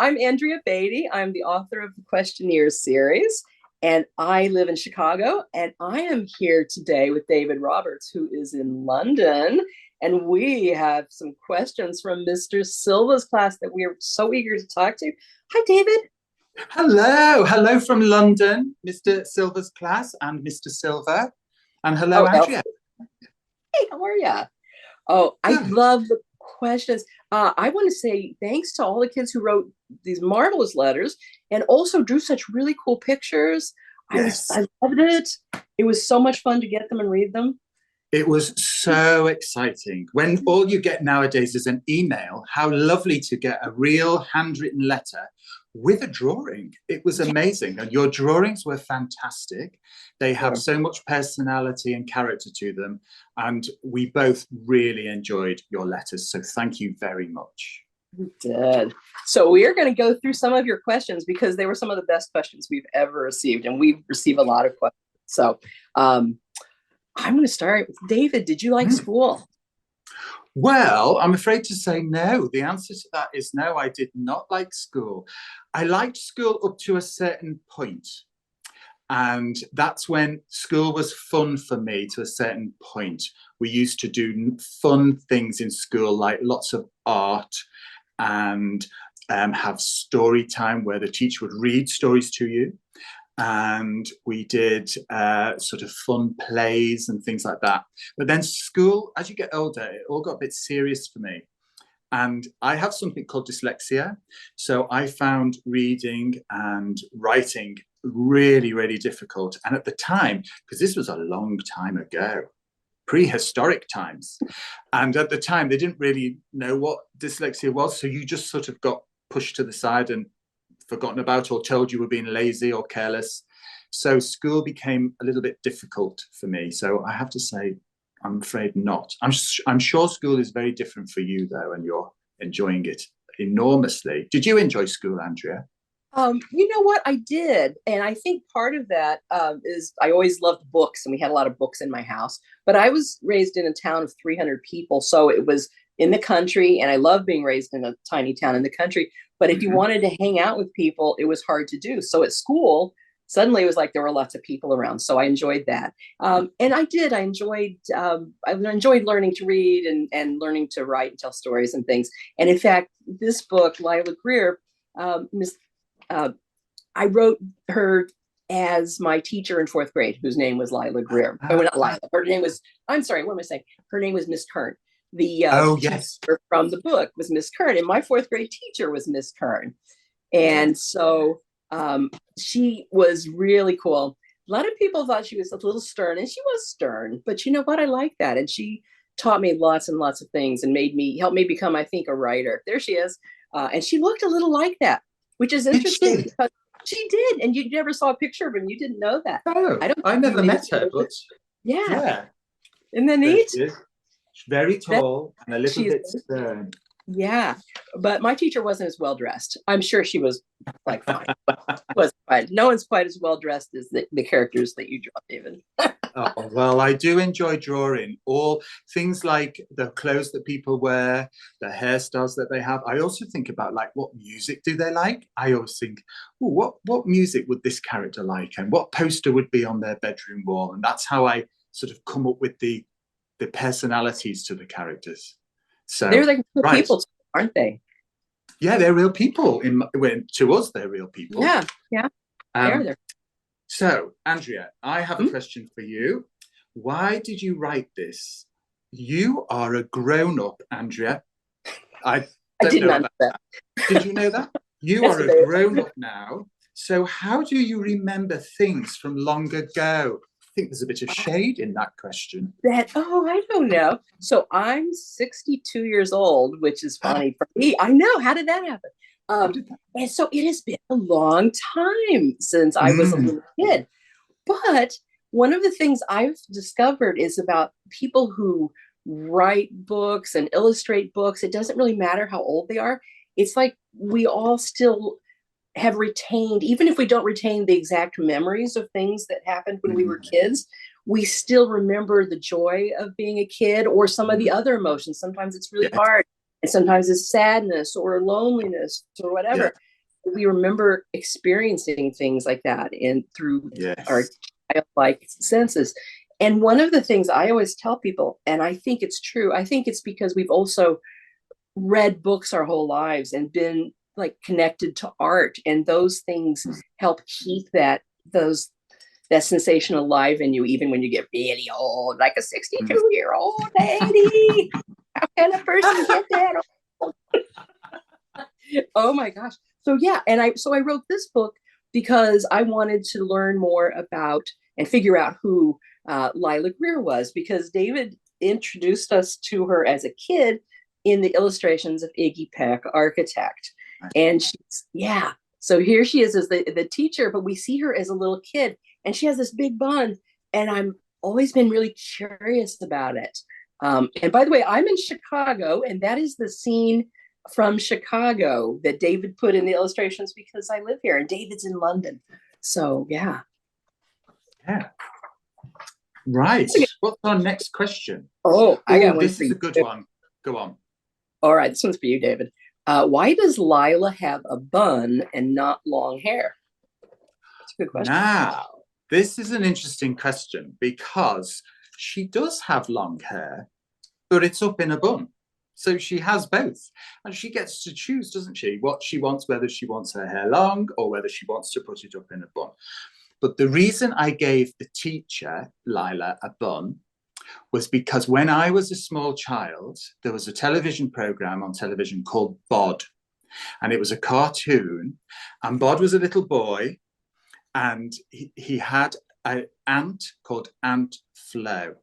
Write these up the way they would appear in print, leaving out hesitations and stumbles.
I'm Andrea Beaty. I'm the author of the Questionnaire series, and I live in Chicago. And I am here today with David Roberts, who is in London. And we have some questions from Mr. Silva's class that we are so eager to talk to. Hi, David. Hello from London, Mr. Silva's class and Mr. Silva. And hello, Oh, Andrea. hey, how are you? Oh, I Good. love the questions. I want to say thanks to all the kids who wrote these marvelous letters and also drew such really cool pictures. Yes. I loved it. It was so much fun to get them and read them. It was so exciting. When all you get nowadays is an email, how lovely to get a real handwritten letter with a drawing. It was amazing. And your drawings were fantastic. They have so much personality and character to them. And we both really enjoyed your letters. So thank you very much. We did. So we are going to go through some of your questions because they were some of the best questions we've ever received. And we receive a lot of questions. So I'm going to start with David. Did you like school? Well, I'm afraid to say no. The answer to that is no, I did not like school. I liked school up to a certain point. And that's when school was fun for me to a certain point. We used to do fun things in school, like lots of art and have story time where the teacher would read stories to you. And we did sort of fun plays and things like that. But then school, as you get older, it all got a bit serious for me. And I have something called dyslexia. So I found reading and writing really, really difficult. And at the time, because this was a long time ago, prehistoric times. And at the time, they didn't really know what dyslexia was. So you just sort of got pushed to the side and forgotten about or told you were being lazy or careless. So school became a little bit difficult for me. So I have to say, I'm afraid not. I'm sure school is very different for you, though, and you're enjoying it enormously. Did you enjoy school, Andrea? You know what? I did. And I think part of that is I always loved books, and we had a lot of books in my house. But I was raised in a town of 300 people. So it was in the country, and I love being raised in a tiny town in the country. But if you wanted to hang out with people, it was hard to do. So at school, suddenly it was like there were lots of people around. So I enjoyed that. And I did. I enjoyed learning to read and learning to write and tell stories and things. And in fact, this book, Lila Greer, I wrote her as my teacher in fourth grade, whose name was Lila Greer. Oh, not Lila. Her name was, I'm sorry, what am I saying? Her name was Miss Kern. The Yes. teacher from the book was Miss Kern, and my fourth grade teacher was Miss Kern. And so she was really cool. A lot of people thought she was a little stern, and she was stern, but you know what? I like that. And she taught me lots and lots of things and helped me become, I think, a writer. There she is. And she looked a little like that, which is interesting because she did. And you never saw a picture of her and you didn't know that. Oh, I never met her, but yeah. And then neat. Very tall and a little bit stern. Yeah, but my teacher wasn't as well dressed. I'm sure she was like fine. Was fine. No one's quite as well dressed as the characters that you draw, David. Oh, well, I do enjoy drawing all things like the clothes that people wear, the hairstyles that they have. I also think about like what music do they like. I always think, oh, what music would this character like, and what poster would be on their bedroom wall, and that's how I sort of come up with the personalities to the characters. So they're like people, aren't they? Yeah, they're real people. To us, they're real people. Yeah. They're. So, Andrea, I have a question for you. Why did you write this? You are a grown-up, Andrea. I didn't know that. Did you know that? You are a grown-up now. So how do you remember things from long ago? I think there's a bit of shade in that question. I don't know. So I'm 62 years old, which is funny for me. I know. How did that happen? And so it has been a long time since I was a little kid. But one of the things I've discovered is about people who write books and illustrate books. It doesn't really matter how old they are. It's like we all still have retained, even if we don't retain the exact memories of things that happened when we were kids, we still remember the joy of being a kid or some of the other emotions. Sometimes it's really hard, and sometimes it's sadness or loneliness or whatever. we remember experiencing things like that and through our Yes. childlike senses. And one of the things I always tell people, and I think it's true, I think it's because we've also read books our whole lives and been like connected to art, and those things help keep that sensation alive in you, even when you get really old, like a 62-year-old lady. How can a person get that old? Oh my gosh. So yeah, and I wrote this book because I wanted to learn more about and figure out who Lila Greer was, because David introduced us to her as a kid in the illustrations of Iggy Peck, Architect. And she's, yeah. So here she is as the teacher, but we see her as a little kid and she has this big bun. And I'm always been really curious about it. And by the way, I'm in Chicago, and that is the scene from Chicago that David put in the illustrations because I live here, and David's in London. So yeah. Yeah. Right. What's our next question? Oh, I got one. This is a good one. Go on. All right, this one's for you, David. Why does Lila have a bun and not long hair? That's a good question. Now, this is an interesting question because she does have long hair, but it's up in a bun. So she has both. And she gets to choose, doesn't she, what she wants, whether she wants her hair long or whether she wants to put it up in a bun. But the reason I gave the teacher, Lila, a bun was because when I was a small child, there was a television program on television called Bod. And it was a cartoon. And Bod was a little boy. And he had an ant called Aunt Flo.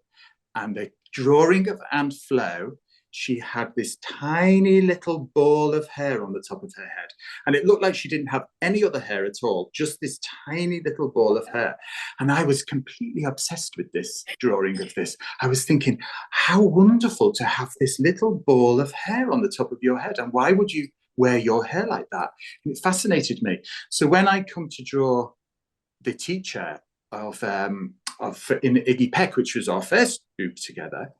And the drawing of Aunt Flo, she had this tiny little ball of hair on the top of her head. And it looked like she didn't have any other hair at all, just this tiny little ball of hair. And I was completely obsessed with this drawing of this. I was thinking, how wonderful to have this little ball of hair on the top of your head. And why would you wear your hair like that? And it fascinated me. So when I come to draw the teacher of in Iggy Peck, which was our first book together,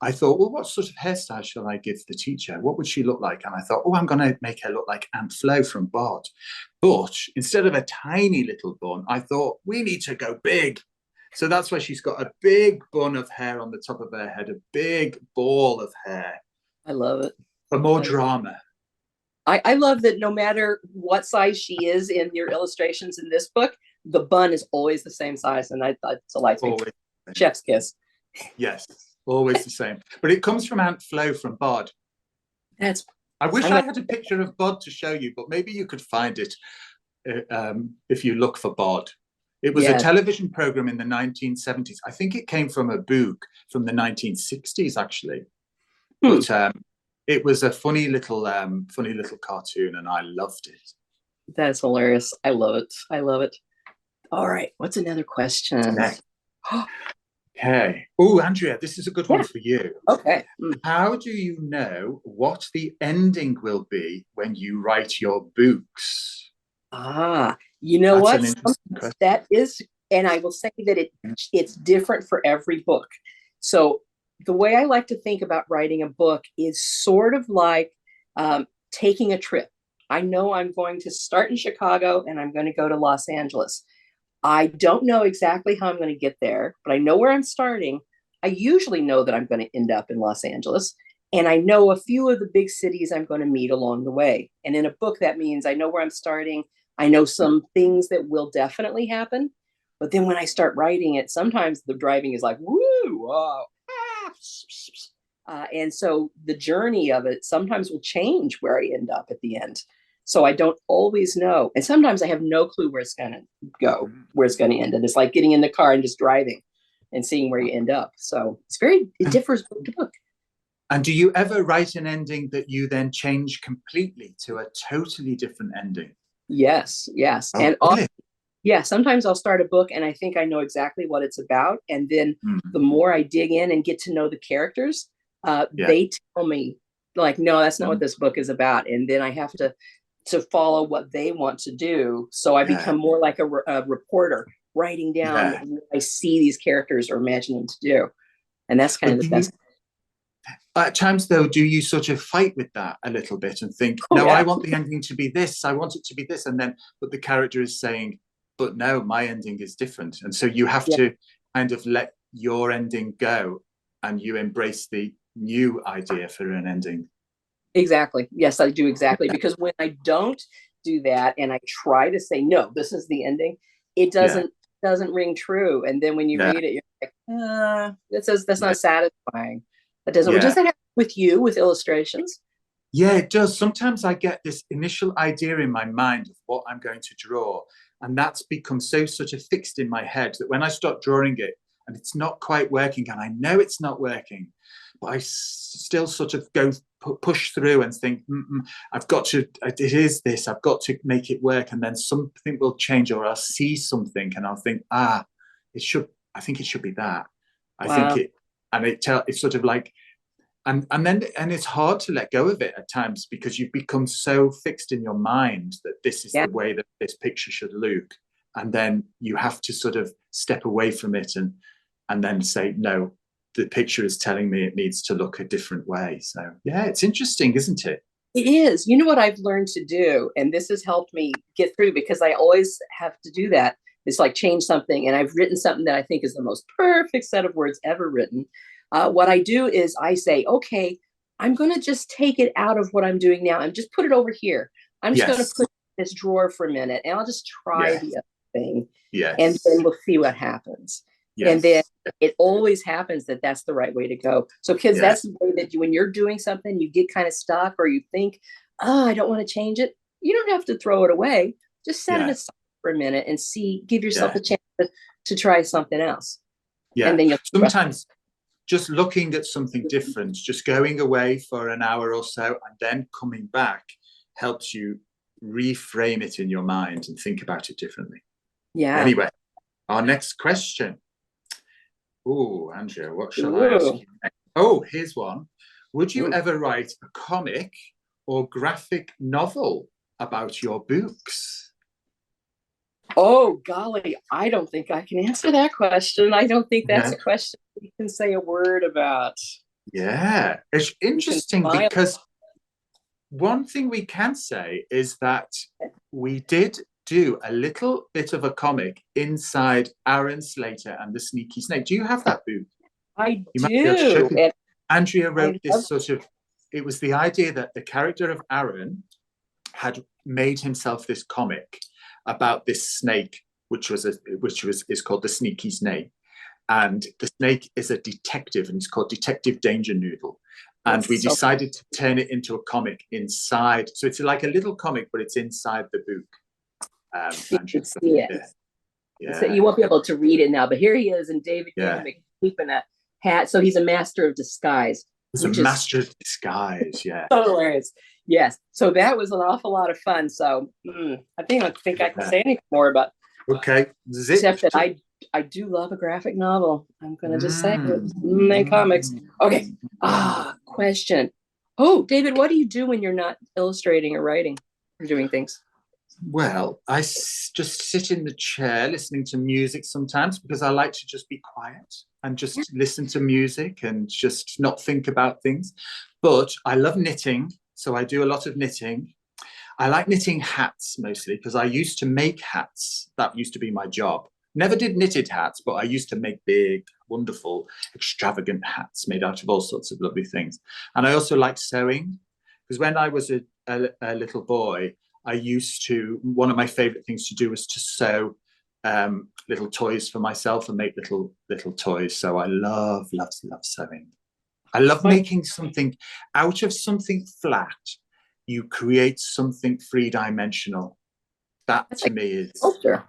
I thought, well, what sort of hairstyle shall I give the teacher? What would she look like? And I thought, oh, I'm going to make her look like Aunt Flo from Bod. But instead of a tiny little bun, I thought, we need to go big. So that's why she's got a big bun of hair on the top of her head, a big ball of hair. I love it. For more drama. I love that no matter what size she is in your illustrations in this book, the bun is always the same size. And I thought it's a life. Chef's kiss. Yes. Always the same. But it comes from Aunt Flo from Bod. I wish I had a picture of Bod to show you, but maybe you could find it if you look for Bod. It was a television program in the 1970s. I think it came from a book from the 1960s, actually. But it was a funny little cartoon, and I loved it. That's hilarious. I love it. I love it. All right. What's another question? Okay. Oh, Andrea, this is a good one for you. Okay. How do you know what the ending will be when you write your books? You know what? That is, and I will say that it's different for every book. So the way I like to think about writing a book is sort of like taking a trip. I know I'm going to start in Chicago and I'm going to go to Los Angeles. I don't know exactly how I'm going to get there, but I know where I'm starting. I usually know that I'm going to end up in Los Angeles, and I know a few of the big cities I'm going to meet along the way. And in a book, that means I know where I'm starting. I know some things that will definitely happen. But then when I start writing it, sometimes the driving is like, woo, and so the journey of it sometimes will change where I end up at the end. So I don't always know. And sometimes I have no clue where it's going to go, where it's going to end. And it's like getting in the car and just driving and seeing where you end up. So it differs book to book. And do you ever write an ending that you then change completely to a totally different ending? Yes. Oh, and really? Sometimes I'll start a book and I think I know exactly what it's about. And then the more I dig in and get to know the characters, they tell me, like, no, that's not what this book is about. And then I have to follow what they want to do. So I become more like a reporter, writing down what I see these characters or imagine them to do. And that's kind of the best. At times, though, do you sort of fight with that a little bit and think, Oh, no, yeah. I want the ending to be this, I want it to be this, and then, but the character is saying, but no, my ending is different. And so you have to kind of let your ending go and you embrace the new idea for an ending. Exactly. Yes, I do exactly. Because when I don't do that and I try to say, no, this is the ending, it doesn't ring true. And then when you read it, you're like, that's not satisfying. That doesn't. Does that happen with you with illustrations? Yeah, it does. Sometimes I get this initial idea in my mind of what I'm going to draw, and that's become so sort of fixed in my head that when I start drawing it and it's not quite working, and I know it's not working, but I still sort of go push through and think, I've got to, it is this, I've got to make it work, and then something will change, or I'll see something and I'll think, I think it should be that. I think it, and it's sort of like, and it's hard to let go of it at times because you've become so fixed in your mind that this is the way that this picture should look, and then you have to sort of step away from it and then say, no, the picture is telling me it needs to look a different way. So yeah, it's interesting, isn't it? It is. You know what I've learned to do, and this has helped me get through, because I always have to do that. It's like change something, and I've written something that I think is the most perfect set of words ever written. What I do is I say, okay, I'm going to just take it out of what I'm doing now and just put it over here. I'm just going to put it in this drawer for a minute, and I'll just try the other thing. And then we'll see what happens. And then it always happens that that's the right way to go. So kids, that's the way that when you're doing something, you get kind of stuck, or you think, oh, I don't want to change it. You don't have to throw it away. Just set it aside for a minute and give yourself a chance to try something else. Yeah. And then sometimes just looking at something different, just going away for an hour or so and then coming back helps you reframe it in your mind and think about it differently. Yeah. Anyway, our next question. Oh, Andrea, what shall I ask you next? Oh, here's one. Would you ever write a comic or graphic novel about your books? Oh, golly, I don't think I can answer that question. I don't think that's a question we can say a word about. Yeah, it's interesting because one thing we can say is that we did do a little bit of a comic inside Aaron Slater and the Sneaky Snake. Do you have that book? I do. Andrea wrote this sort of, it was the idea that the character of Aaron had made himself this comic about this snake, which is called the Sneaky Snake. And the snake is a detective, and it's called Detective Danger Noodle. And we decided to turn it into a comic inside. So it's like a little comic, but it's inside the book. You can see it. Yeah. So you won't be able to read it now, but here he is, and David keeping a hat. So he's a master of disguise. He's a master of disguise, yeah. So hilarious. Yes. So that was an awful lot of fun. So I think I can say anything more about. Okay. Except that I do love a graphic novel. I'm gonna just say it. Comics. Okay. Question. Oh, David, what do you do when you're not illustrating or writing or doing things? Well, I just sit in the chair listening to music sometimes, because I like to just be quiet and just listen to music and just not think about things. But I love knitting, so I do a lot of knitting. I like knitting hats mostly because I used to make hats. That used to be my job. Never did knitted hats, but I used to make big, wonderful, extravagant hats made out of all sorts of lovely things. And I also like sewing, because when I was a little boy, one of my favorite things to do was to sew little toys for myself and make little toys. So I love sewing. I love making something out of something flat. You create something three-dimensional. That to me is sculpture.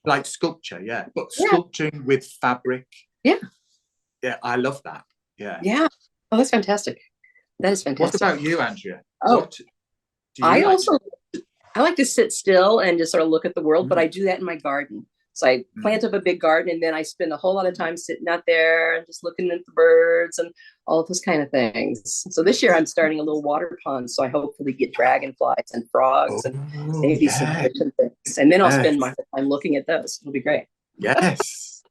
Like sculpture, yeah. But sculpturing with fabric. Yeah. Yeah, I love that. Yeah. Yeah. Oh, that's fantastic. That is fantastic. What about you, Andrea? Oh, I like to sit still and just sort of look at the world, but I do that in my garden. So I plant up a big garden, and then I spend a whole lot of time sitting out there and just looking at the birds and all of those kind of things. So this year I'm starting a little water pond, so I hopefully get dragonflies and frogs and maybe some fish and things. And then I'll spend my time looking at those. It'll be great. Yes.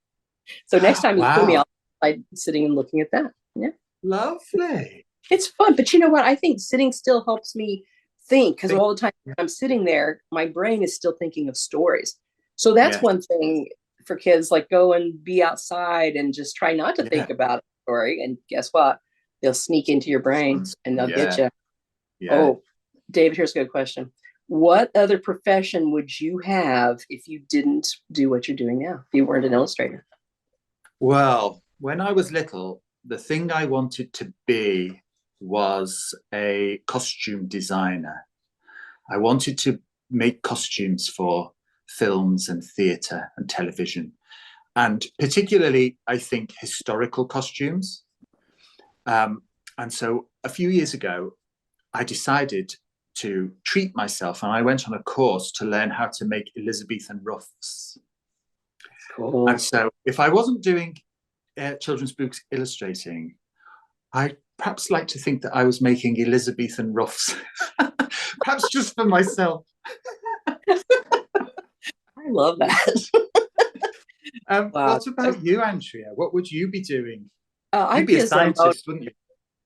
So next time you see me, I'll be sitting and looking at that. Yeah. Lovely. It's fun, but you know what? I think sitting still helps me think because Think- all the time I'm sitting there, my brain is still thinking of stories. So that's Yes. one thing for kids, like go and be outside and just try not to Yeah. think about a story. And guess what? They'll sneak into your brain and they'll get Yeah. you. Yeah. Oh, David, here's a good question. What other profession would you have if you didn't do what you're doing now? If you weren't an illustrator? Well, when I was little, the thing I wanted to be was a costume designer. I wanted to make costumes for films and theatre and television, and particularly, I think, historical costumes. And so a few years ago, I decided to treat myself and I went on a course to learn how to make Elizabethan ruffs. Cool. And so if I wasn't doing children's books illustrating, I perhaps like to think that I was making Elizabethan ruffs, perhaps just for myself. I love that. Wow. What about you, Andrea? What would you be doing? You'd I'd be be a a Zamboni. scientist, wouldn't you?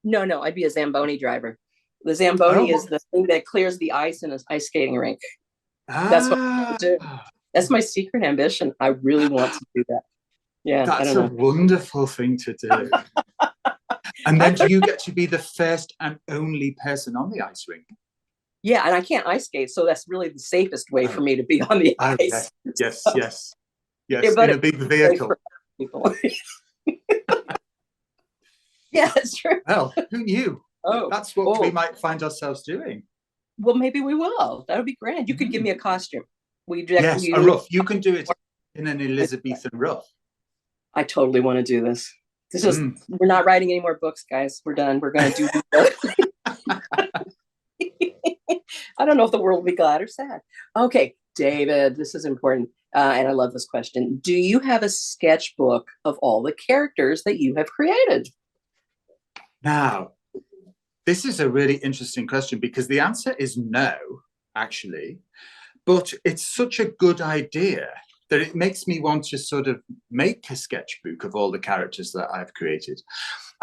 No, I'd be a Zamboni driver. The Zamboni is Oh, the thing that clears the ice in an ice skating rink. That's what I ah, do. That's my secret ambition. I really want to do that. Yeah, I that's don't a know. wonderful thing to do. And I then do could, you get to be the first and only person on the ice rink? yeah, and I can't ice skate, so that's really the safest way for Oh, me to be on the oh ice. yes, yes, So, yes, yeah, yes, but in a it's big safe for vehicle. people. Yeah, that's true. Well, who knew? Oh, That's what we oh, might find ourselves doing. well, maybe we will. That would be grand. You could give me Mm. a costume. We Yes, a you. ruff. You can do it in an Elizabethan ruff. I totally want to do this. This is Mm. we're not writing any more books, guys. We're done. We're gonna do I don't know if the world will be glad or sad. Okay, David, this is important. And I love this question. Do you have a sketchbook of all the characters that you have created? Now, this is a really interesting question because the answer is no, actually. But it's such a good idea that it makes me want to sort of make a sketchbook of all the characters that I've created.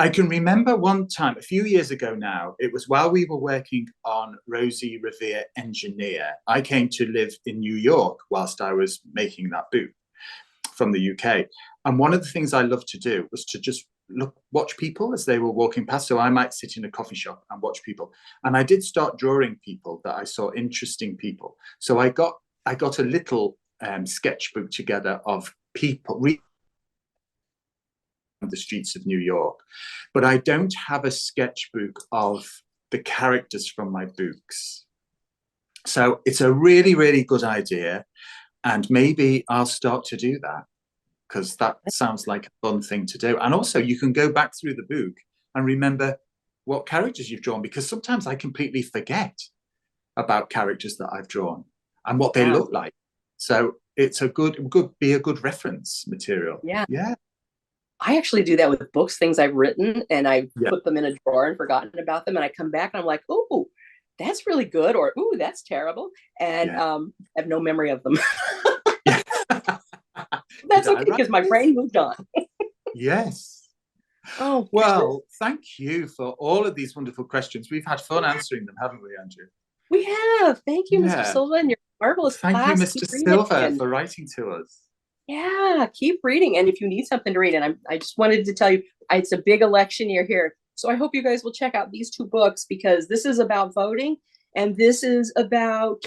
I can remember one time, a few years ago now, it was while we were working on Rosie Revere Engineer. I came to live in New York whilst I was making that book from the UK. And one of the things I loved to do was to just watch people as they were walking past. So I might sit in a coffee shop and watch people. And I did start drawing people that I saw interesting people. So I got a little sketchbook together of people the streets of New York, but I don't have a sketchbook of the characters from my books. So it's a really, really good idea. And maybe I'll start to do that because that sounds like a fun thing to do. And also, you can go back through the book and remember what characters you've drawn because sometimes I completely forget about characters that I've drawn and what they Yeah. look like. So it's a good be a good reference material. Yeah. Yeah. I actually do that with books, things I've written, and I Yeah. put them in a drawer and forgotten about them. And I come back and I'm like, oh, that's really good, or oh, that's terrible. And Yeah. I have no memory of them. Yeah. That's okay because my brain moved on. Yes. Oh, well, thank you for all of these wonderful questions. We've had fun answering them, haven't we, Andrew? We have. Thank you, Mr. Silva, and your marvelous Thank you, class. Mr. Silva, for writing to us. Yeah, keep reading. And if you need something to read, and I just wanted to tell you, it's a big election year here. So I hope you guys will check out these two books because this is about voting and this is about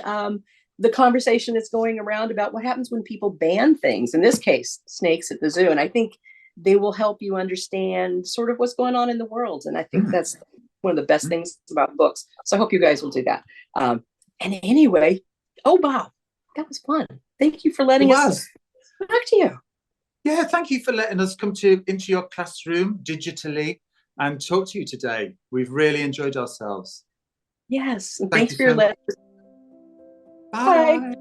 the conversation that's going around about what happens when people ban things, in this case, snakes at the zoo. And I think they will help you understand sort of what's going on in the world. And I think that's one of the best things about books. So I hope you guys will do that. And anyway, oh, wow, that was fun. Thank you for letting us talk to you. Yeah, thank you for letting us come into your classroom digitally and talk to you today. We've really enjoyed ourselves. Yes, and Thank thanks you for your so much. letters. Bye.